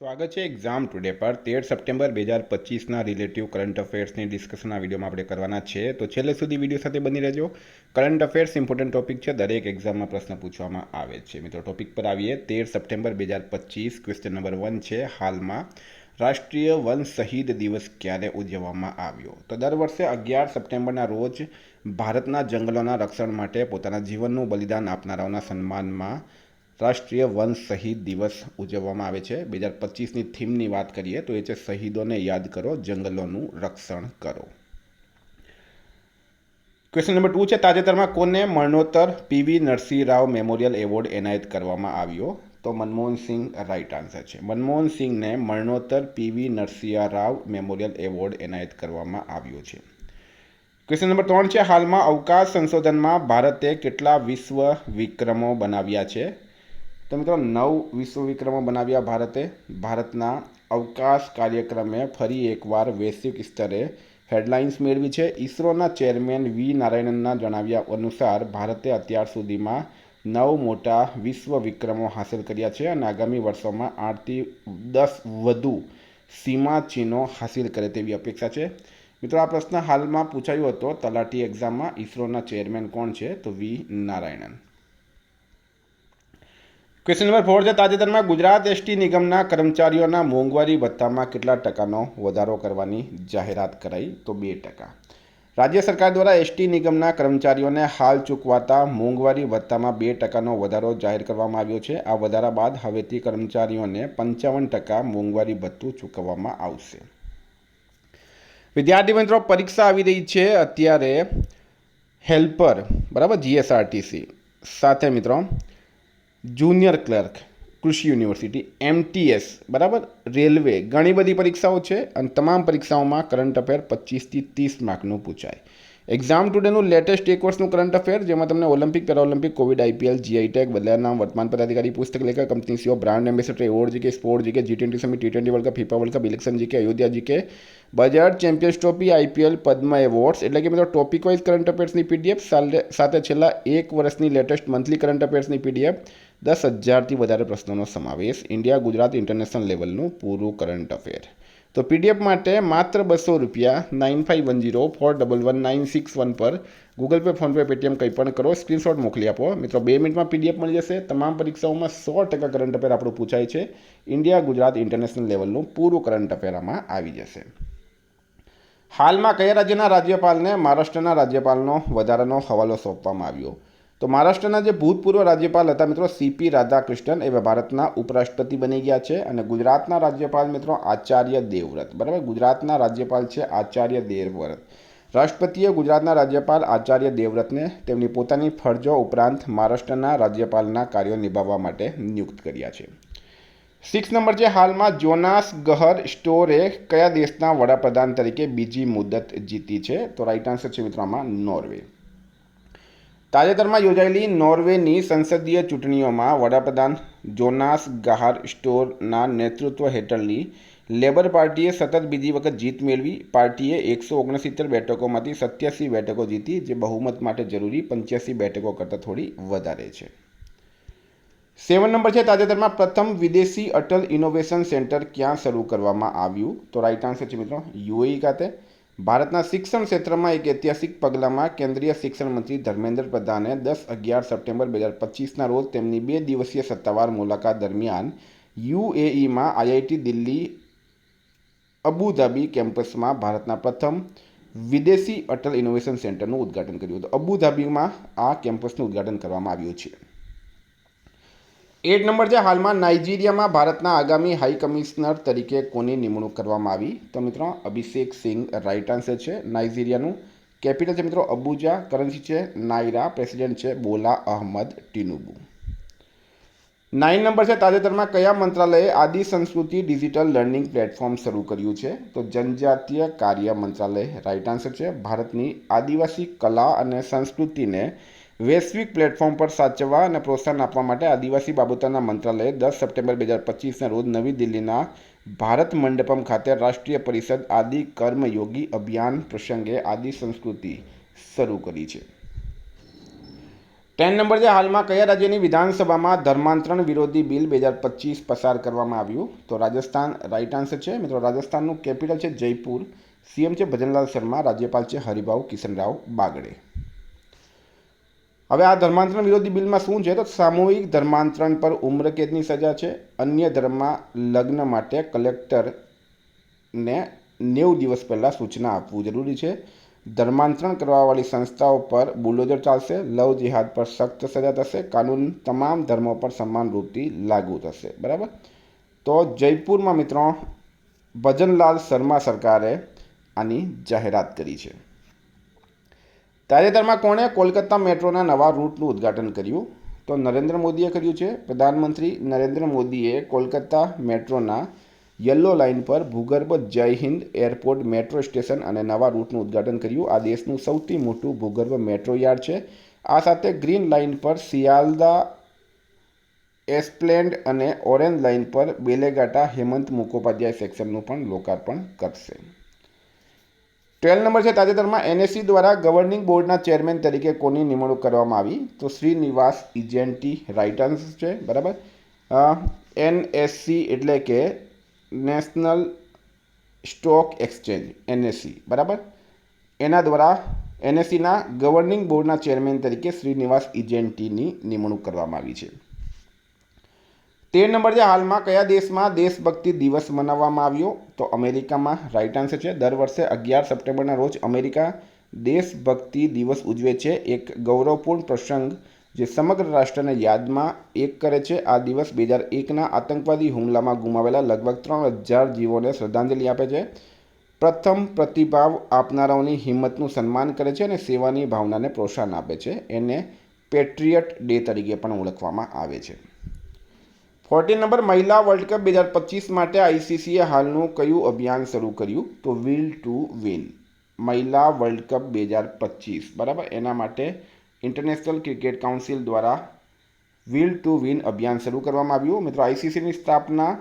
સ્વાગત છે exam today પર 13 સપ્ટેમ્બર 2025ના રિલેટિવ કરંટ અફેર્સની ડિસ્કશનના વિડીયોમાં આપણે કરવાના છે. તો છેલ્લે સુધી વિડીયો સાથે બની રહેજો. કરંટ અફેર્સ ઇમ્પોર્ટન્ટ ટોપિક છે, દરેક એક્ઝામમાં પ્રશ્ન પૂછવામાં આવે છે. મિત્રો ટોપિક પર આવીએ. 13 સપ્ટેમ્બર 2025 ક્વેશ્ચન નંબર 1 છે. હાલમાં રાષ્ટ્રીય વન શહીદ દિવસ ક્યારે ઉજવવામાં આવ્યો? તો દર વર્ષે 11 સપ્ટેમ્બરના રોજ ભારતના જંગલોના રક્ષણ માટે પોતાના જીવનનું બલિદાન આપનારાઓના સન્માનમાં રાષ્ટ્રીય વન શહીદ દિવસ ઉજવવામાં આવે છે. 2025ની થીમની વાત કરીએ તો એ છે શહીદોને યાદ કરો, જંગલોનું રક્ષણ કરો. ક્વેશ્ચન નંબર 2 છે. તાજેતરમાં કોને મરણોત્તર PV Narasimha Rao memorial award એનાયત કરવામાં આવ્યો? તો મનમોહન સિંહ રાઈટ આન્સર છે. મનમોહન સિંહને મરણોત્તર PV Narasimha Rao memorial award એનાયત કરવામાં આવ્યો છે. ક્વેશ્ચન નંબર 3 છે. હાલમાં અવકાશ સંશોધનમાં ભારતે કેટલા વિશ્વ વિક્રમો બનાવ્યા છે? તો મિત્રો 9 વિશ્વ વિક્રમો બનાવ્યા ભારતના અવકાશ કાર્યક્રમે ફરી એકવાર વૈશ્વિક સ્તરે હેડલાઇન્સ મેળવી છે. ઇસરોના ચેરમેન વી નારાયણનના જણાવ્યા અનુસાર ભારતે અત્યાર સુધીમાં 9 મોટા વિશ્વ વિક્રમો હાંસલ કર્યા છે અને આગામી વર્ષોમાં 8થી 10 વધુ સીમાચિહ્નો હાંસલ કરે તેવી અપેક્ષા છે. મિત્રો આ પ્રશ્ન હાલમાં પૂછાયો હતો તલાટી એક્ઝામમાં. ઇસરોના ચેરમેન કોણ છે? તો વી નારાયણન. ક્વેશ્ચન નંબર 4 છે. તાજેતરમાં ગુજરાત એસટી નિગમના કર્મચારીઓના મોંઘવારી ભથ્થામાં કેટલા ટકાનો વધારો કરવાની જાહેરાત કરાઈ? તો 2%. રાજ્ય સરકાર દ્વારા એસટી નિગમના કર્મચારીઓને હાલ ચૂકવાતા મોંઘવારી ભથ્થામાં 2%નો વધારો જાહેર કરવામાં આવ્યો છે. આ વધારા બાદ હવેથી કર્મચારીઓને 55% મોંઘવારી ભથ્થું ચૂકવવામાં આવશે. વિદ્યાર્થી મિત્રો, પરીક્ષા આવી રહી છે અત્યારે હેલ્પર, બરાબર, જીએસઆરટીસી સાથે મિત્રો જુનિયર ક્લર્ક, કૃષિ યુનિવર્સિટી, એમટીએસ, બરાબર, રેલવે, ઘણી બધી પરીક્ષાઓ છે અને તમામ પરીક્ષાઓમાં કરંટ અફેર 25થી 30 માર્કનું પૂછાય. એક્ઝામ ટુડેનું લેટેસ્ટ એક વર્ષનું કરંટ અફેર, જેમાં તમને Olympic, Paraolympic, Covid, IPL, GI tag, બદલાયા નામ, વર્તમાન પદાધિકારી, પુસ્તક લેખક, company CEO, brand ambassador, award GK, sport GK, G20 summit, T20 world cup, FIFA world cup, election GK, Ayodhya GK, Bajaj champions trophy, IPL, Padma awards, એટલે કે મિત્રો ટોપિક વાઇઝ કરંટ અફેર્સની પીડીએફ સાથે છેલ્લા એક વર્ષની લેટેસ્ટ મંથલી કરંટ અફેર્સની પીડીએફ, 10,000થી વધારે પ્રશ્નોનો સમાવેશ, ઇન્ડિયા ગુજરાત ઇન્ટરનેશનલ લેવલનું પૂરું કરંટ અફેર. તો પીડીએફ માટે માત્ર ₹200 9510411961 પર ગૂગલ પે, ફોનપે, પેટીએમ કંઈ પણ કરો, સ્ક્રીનશોટ મોકલી આપો. મિત્રો 2 મિનિટમાં પીડીએફ મળી જશે. તમામ પરીક્ષાઓમાં 100% કરંટ અફેર આપણું પૂછાય છે. ઇન્ડિયા ગુજરાત ઇન્ટરનેશનલ લેવલનું પૂરું કરંટ અફેર આમાં આવી જશે. હાલમાં કયા રાજ્યના રાજ્યપાલને મહારાષ્ટ્રના રાજ્યપાલનો વધારાનો હવાલો સોંપવામાં આવ્યો? તો મહારાષ્ટ્રના જે ભૂતપૂર્વ રાજ્યપાલ હતા મિત્રો સીપી રાધાકૃષ્ણન, એ ભારતના ઉપરાષ્ટ્રપતિ બની ગયા છે. અને ગુજરાતના રાજ્યપાલ મિત્રો આચાર્ય દેવવ્રત, બરાબર, ગુજરાતના રાજ્યપાલ છે આચાર્ય દેવવ્રત. રાષ્ટ્રપતિએ ગુજરાતના રાજ્યપાલ આચાર્ય દેવવ્રતને તેમની પોતાની ફરજો ઉપરાંત મહારાષ્ટ્રના રાજ્યપાલના કાર્યો નિભાવવા માટે નિયુક્ત કર્યા છે. 6 નંબર છે. હાલમાં જોનાસ ગહર સ્ટોરે કયા દેશના વડાપ્રધાન તરીકે બીજી મુદત જીતી છે? તો રાઈટ આન્સર છે મિત્રો આમાં નોર્વે. તાજેતરમાં યોજાયેલી નોર્વેની સંસદીય ચૂંટણીઓમાં વડાપ્રધાન જોનાસ ગાહર સ્ટોરના નેતૃત્વ હેઠળની લેબર પાર્ટીએ સતત બીજી વખત જીત મેળવી. પાર્ટીએ 169 બેઠકોમાંથી 87 બેઠકો જીતી, જે બહુમત માટે જરૂરી 85 બેઠકો કરતાં થોડી વધારે છે. 7 નંબર છે. તાજેતરમાં પ્રથમ વિદેશી અટલ ઇનોવેશન સેન્ટર ક્યાં શરૂ કરવામાં આવ્યું? તો રાઈટ આન્સર છે મિત્રો યુએઈ ખાતે. ભારતના શિક્ષણ ક્ષેત્રમાં એક ઐતિહાસિક પગલામાં કેન્દ્રીય શિક્ષણ મંત્રી ધર્મેન્દ્ર પ્રધાને 10-11 સપ્ટેમ્બર 2025ના રોજ તેમની 2 દિવસીય સત્તાવાર મુલાકાત દરમિયાન યુએઈમાં આઈઆઈટી દિલ્હી અબુધાબી કેમ્પસમાં ભારતના પ્રથમ વિદેશી અટલ ઇનોવેશન સેન્ટરનું ઉદ્ઘાટન કર્યું હતું. અબુધાબીમાં આ કેમ્પસનું ઉદ્ઘાટન કરવામાં આવ્યું છે. 8 નંબર છે. હાલમાં નાઇજીરિયામાં ભારતના આગામી હાઈ કમિશનર તરીકે કોની નિમણૂક કરવામાં આવી? તો મિત્રો અભિષેક સિંઘ રાઈટ આન્સર છે. નાઇજીરિયાનું કેપિટલ છે મિત્રો અબુજા, કરન્સી છે નાઇરા, પ્રેસિડેન્ટ છે બોલા અહમદ ટિનુબુ. 9 નંબર છે. તાજેતરમાં કયા મંત્રાલયે આદિ સંસ્કૃતિ ડિજિટલ લર્નિંગ પ્લેટફોર્મ શરૂ કર્યું છે? તો જનજાતીય કાર્ય મંત્રાલય રાઈટ આન્સર છે. ભારતની આદિવાસી કલા અને સંસ્કૃતિને વૈશ્વિક પ્લેટફોર્મ પર સાચવવા અને પ્રોત્સાહન આપવા માટે આદિવાસી બાબતોના મંત્રાલયે 10 સપ્ટેમ્બર 2025ના રોજ નવી દિલ્હીના ભારત મંડપમ ખાતે રાષ્ટ્રીય પરિષદ આદિ કર્મયોગી અભિયાન પ્રસંગે આદિ સંસ્કૃતિ શરૂ કરી છે. 10 નંબર છે, હાલમાં કયા રાજ્યની વિધાનસભામાં ધર્માંતરણ વિરોધી બિલ 2025 પસાર કરવામાં આવ્યું? તો રાજસ્થાન રાઈટ આન્સર છે મિત્રો. રાજસ્થાનનું કેપિટલ છે જયપુર. સીએમ છે ભજનલાલ શર્મા. રાજ્યપાલ છે હરિભાઉ કિશનરાવ બાગડે. હવે આ ધર્માંતરણ વિરોધી બિલમાં શું છે? તો સામૂહિક ધર્માંતરણ પર ઉમ્રકેદની સજા છે. અન્ય ધર્મમાં લગ્ન માટે કલેક્ટરને 90 દિવસ પહેલાં સૂચના આપવું જરૂરી છે. ધર્માંતરણ કરવાવાળી સંસ્થાઓ પર બુલડોઝર ચાલશે. લવ જિહાદ પર સખ્ત સજા થશે. કાનૂન તમામ ધર્મો પર સમાન રૂપથી લાગુ થશે. બરાબર. તો જયપુરમાં મિત્રો ભજનલાલ શર્મા સરકારે આની જાહેરાત કરી છે. તાજેતરમાં કોણે કોલકાતા મેટ્રોના નવા રૂટનું ઉદ્ઘાટન કર્યું? તો નરેન્દ્ર મોદીએ કર્યું છે. પ્રધાનમંત્રી નરેન્દ્ર મોદીએ કોલકાતા મેટ્રોના યલો લાઇન પર ભૂગર્ભ જય હિન્દ એરપોર્ટ મેટ્રો સ્ટેશન અને નવા રૂટનું ઉદ્ઘાટન કર્યું. આ દેશનું સૌથી મોટું ભૂગર્ભ મેટ્રો યાર્ડ છે. આ સાથે ગ્રીન લાઇન પર સિયાલદા એસ્પ્લેન્ડ અને ઓરેન્જ લાઇન પર બેલેઘાટા હેમંત મુખોપાધ્યાય સેક્શનનું પણ લોકાર્પણ કરશે. 12 નંબર છે, તાજેતરમાં એનએસસી દ્વારા ગવર્નિંગ બોર્ડના ચેરમેન તરીકે કોની નિમણૂક કરવામાં આવી? તો શ્રીનિવાસ ઇજેન્ટી રાઇટ આન્સર છે. બરાબર. એનએસસી એટલે કે નેશનલ સ્ટોક એક્સચેન્જ, એનએસસી. બરાબર. એના દ્વારા એનએસસીના ગવર્નિંગ બોર્ડના ચેરમેન તરીકે શ્રીનિવાસ ઇજેન્ટીની નિમણૂક કરવામાં આવી છે. 13 નંબર છે, હાલમાં કયા દેશમાં દેશભક્તિ દિવસ મનાવવામાં આવ્યો? તો અમેરિકામાં રાઈટ આન્સર છે. દર વર્ષે 11 સપ્ટેમ્બરના રોજ અમેરિકા દેશભક્તિ દિવસ ઉજવે છે. એક ગૌરવપૂર્ણ પ્રસંગ જે સમગ્ર રાષ્ટ્રને યાદમાં એક કરે છે. આ દિવસ 2001ના આતંકવાદી હુમલામાં ગુમાવેલા લગભગ 3000 જીવોને શ્રદ્ધાંજલિ આપે છે. પ્રથમ પ્રતિભાવ આપનારાઓની હિંમતનું સન્માન કરે છે અને સેવાની ભાવનાને પ્રોત્સાહન આપે છે. એને પેટ્રિયટ ડે તરીકે પણ ઓળખવામાં આવે છે. 14 નંબર, મહિલા વર્લ્ડ કપ 2025 માટે આઈસીસીએ હાલનું કયું અભિયાન શરૂ કર્યું? તો વિલ ટુ વિન. મહિલા વર્લ્ડ કપ 2025. બરાબર. એના માટે ઇન્ટરનેશનલ ક્રિકેટ કાઉન્સિલ દ્વારા વિલ ટુ વિન અભિયાન શરૂ કરવામાં આવ્યું. મિત્રો, આઈસીસીની સ્થાપના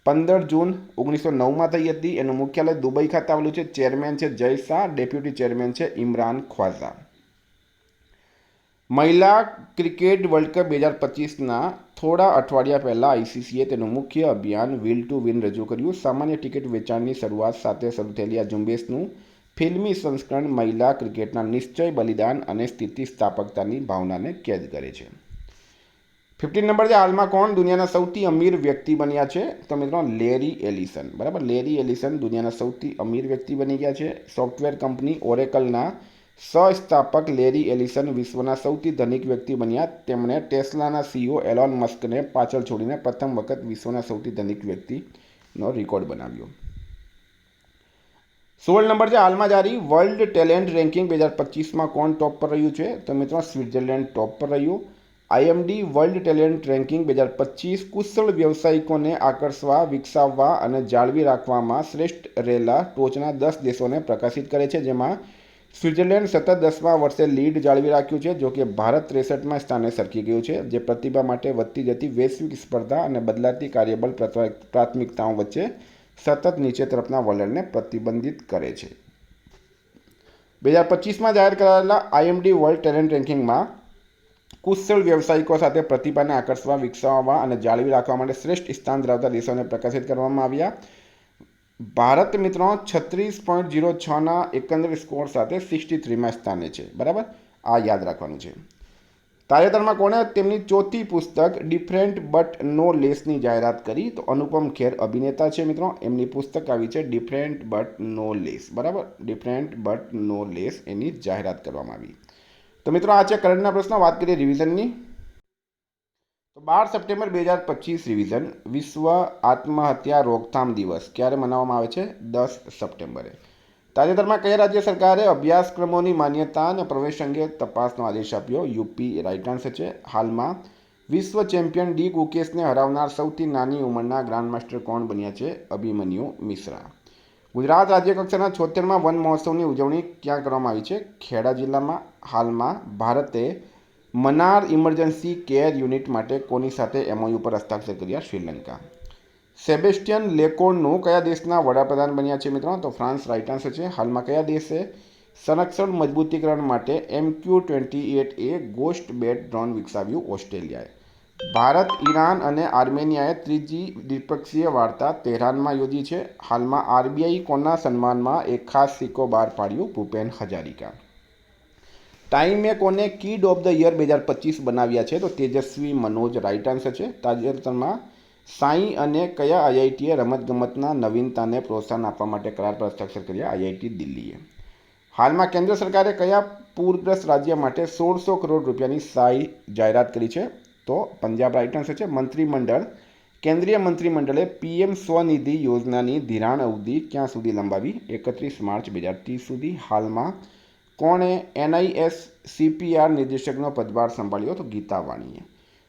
15 જૂન 1909માં થઈ હતી. એનું મુખ્યાલય દુબઈ ખાતે આવેલું છે. ચેરમેન છે જય શાહ. ડેપ્યુટી ચેરમેન છે ઇમરાન ખ્વાજા. મહિલા ક્રિકેટ વર્લ્ડ કપ 2025ના થોડા અઠવાડિયા પહેલાં આઈસીસીએ તેનું મુખ્ય અભિયાન વિલ ટુ વિન રજૂ કર્યું. સામાન્ય ટિકિટ વેચાણની શરૂઆત સાથે શરૂ થયેલી આ ઝુંબેશનું ફિલ્મી સંસ્કરણ મહિલા ક્રિકેટના નિશ્ચય, બલિદાન અને સ્થિતિસ્થાપકતાની ભાવનાને કેદ કરે છે. 15 નંબર છે, હાલમાં કોણ દુનિયાના સૌથી અમીર વ્યક્તિ બન્યા છે? તો મિત્રો લેરી એલિસન. બરાબર. લેરી એલિસન દુનિયાના સૌથી અમીર વ્યક્તિ બની ગયા છે. સોફ્ટવેર કંપની ઓરેકલના સહસ્થાપક લેરી એલિસન વિશ્વના સૌથી ધનિક વ્યક્તિ બન્યા. તેમણે ટેસ્લાના સીઈઓ એલોન મસ્કને પાછળ છોડીને પ્રથમ વખત વિશ્વના સૌથી ધનિક વ્યક્તિનો રેકોર્ડ બનાવ્યો. 16 નંબર છે, હાલમાં જારી વર્લ્ડ ટેલેન્ટ રેન્કિંગ 2025માં કોણ ટોપ પર રહ્યું છે? તો મિત્રો સ્વિટ્ઝરલેન્ડ ટોપ પર રહ્યું. આઈએમડી વર્લ્ડ ટેલેન્ટ રેન્કિંગ 2025 કુશળ વ્યવસાયિકોને આકર્ષવા, વિકસાવવા અને જાળવી રાખવામાં શ્રેષ્ઠ રહેલા ટોચના 10 દેશોને પ્રકાશિત કરે છે, જેમાં સ્વિટ્ઝરલેન્ડ સતત 10મા વર્ષે લીડ જાળવી રાખ્યું છે. જોકે ભારત 63મા સ્થાને સરકી ગયું છે, જે પ્રતિભા માટે વધતી જતી વૈશ્વિક સ્પર્ધા અને બદલાતી કાર્યબળ પ્રાથમિકતાઓ વચ્ચે સતત નીચે તરફના વલણને પ્રતિબંધિત કરે છે. 2025માં જાહેર કરાયેલા આઈએમડી વર્લ્ડ ટેલેન્ટ રેન્કિંગમાં કુશળ વ્યવસાયિકો સાથે પ્રતિભાને આકર્ષવા, વિકસાવવા અને જાળવી રાખવા માટે શ્રેષ્ઠ સ્થાન ધરાવતા દેશોને પ્રકાશિત કરવામાં આવ્યા. ભારત મિત્રો 36.06ના એકંદર સ્કોર સાથે 63મા સ્થાને છે. બરાબર. આ યાદ રાખવાનું છે. તાજેતરમાં કોણે તેમની ચોથી પુસ્તક ડિફરન્ટ બટ નો લેસની જાહેરાત કરી? તો અનુપમ ખેર અભિનેતા છે મિત્રો. એમની પુસ્તક આવી છે ડિફરન્ટ બટ નો લેસ. બરાબર. ડિફરન્ટ બટ નો લેસ એની જાહેરાત કરવામાં આવી. તો મિત્રો આ છે કરંટના પ્રશ્નો. વાત કરીએ રિવિઝનની. તો 12 સપ્ટેમ્બર 2025 રિવિઝન. વિશ્વ આત્મહત્યા રોકથામ દિવસ ક્યારે મનાવવામાં આવે છે? 10 સપ્ટેમ્બરે. તાજેતરમાં કયા રાજ્ય સરકારે અભ્યાસક્રમોની માન્યતા અને પ્રવેશ અંગે તપાસનો આદેશ આપ્યો? યુપી રાઇટ આન્સર છે. હાલમાં વિશ્વ ચેમ્પિયન ડી ગુકેશને હરાવનાર સૌથી નાની ઉંમરના ગ્રાન્ડમાસ્ટર કોણ બન્યા છે? અભિમન્યુ મિશ્રા. ગુજરાત રાજ્યકક્ષાના 76મા વન મહોત્સવની ઉજવણી ક્યાં કરવામાં આવી છે? ખેડા જિલ્લામાં. હાલમાં ભારતે મનાર ઇમરજન્સી કેર યુનિટ માટે કોની સાથે એમઓયુ પર હસ્તાક્ષર કર્યા? શ્રીલંકા. સેબેસ્ટિયન લેકોર્નું કયા દેશના વડાપ્રધાન બન્યા છે મિત્રો? તો ફ્રાન્સ રાઇટ આન્સર છે. હાલમાં કયા દેશે સંરક્ષણ મજબૂતીકરણ માટે MQ-28A ગોસ્ટ બેટ ડ્રોન વિકસાવ્યું ઓસ્ટ્રેલિયાએ. ભારત, ઈરાન અને આર્મેનિયાએ ત્રીજી દ્વિપક્ષીય વાર્તા તેહરાનમાં યોજી છે. હાલમાં RBI કોના સન્માનમાં એક ખાસ સિક્કો બહાર પાડ્યું? ભૂપેન હજારિકા. ટાઈમે કોને કિડ ઓફ ધ યર 2025 બનાવ્યા છે? તો તેજસ્વી મનોજ રાઇટ આન્સર છે. તાજેતરમાં સાઈ અને કયા IITએ રમતગમતના નવીનતાને પ્રોત્સાહન આપવા માટે કરાર પર હસ્તાક્ષર કર્યા? IIT દિલ્હીએ. હાલમાં કેન્દ્ર સરકારે કયા પૂરગ્રસ્ત રાજ્ય માટે 1600 કરોડ રૂપિયાની સહાય જાહેરાત કરી છે? તો પંજાબ રાઇટ આન્સર છે. કેન્દ્રીય મંત્રીમંડળે PM સ્વનિધિ યોજનાની ધિરાણ અવધિ ક્યાં સુધી લંબાવી? 31 માર્ચ 2030 સુધી. હાલમાં કોણે NIS CPR નિર્દેશકનો પદભાર સંભાળ્યો? તો ગીતા વાણીએ.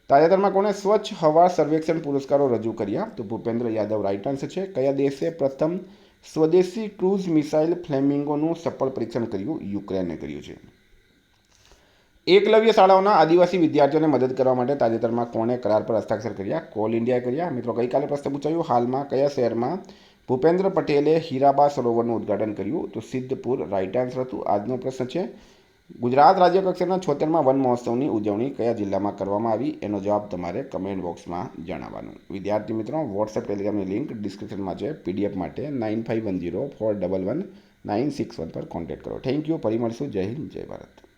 તાજેતરમાં કોણે સ્વચ્છ હવા સર્વેક્ષણ પુરસ્કારો રજૂ કર્યા? તો ભૂપેન્દ્ર યાદવ રાઇટ આન્સર છે. કયા દેશે પ્રથમ સ્વદેશી ક્રૂઝ મિસાઇલ ફ્લેમિંગોનું સફળ પરીક્ષણ કર્યું? યુક્રેને કર્યું છે. એકલવ્ય શાળાઓના આદિવાસી વિદ્યાર્થીઓને મદદ કરવા માટે તાજેતરમાં કોણે કરાર પર હસ્તાક્ષર કર્યા? કોલ ઇન્ડિયાએ કર્યા. મિત્રો, ગઈકાલે પ્રશ્ન પૂછાયું, હાલમાં કયા શહેરમાં ભૂપેન્દ્ર પટેલે હીરાબા સરોવરનું ઉદ્ઘાટન કર્યું? તો સિદ્ધપુર રાઇટ આન્સર હતું. આજનો પ્રશ્ન છે, ગુજરાત રાજ્ય કક્ષાના 76મા વન મહોત્સવની ઉજવણી કયા જિલ્લામાં કરવામાં આવી? એનો જવાબ તમારે કમેન્ટ બોક્સમાં જણાવવાનું. વિદ્યાર્થી મિત્રો, વોટ્સએપ ટેલિગ્રામની લિંક ડિસ્ક્રિપ્શનમાં છે. PDF માટે 9510411961 પર કોન્ટેક્ટ કરો. Thank you. ફરી મળીશું. જય હિન્દ, જય ભારત.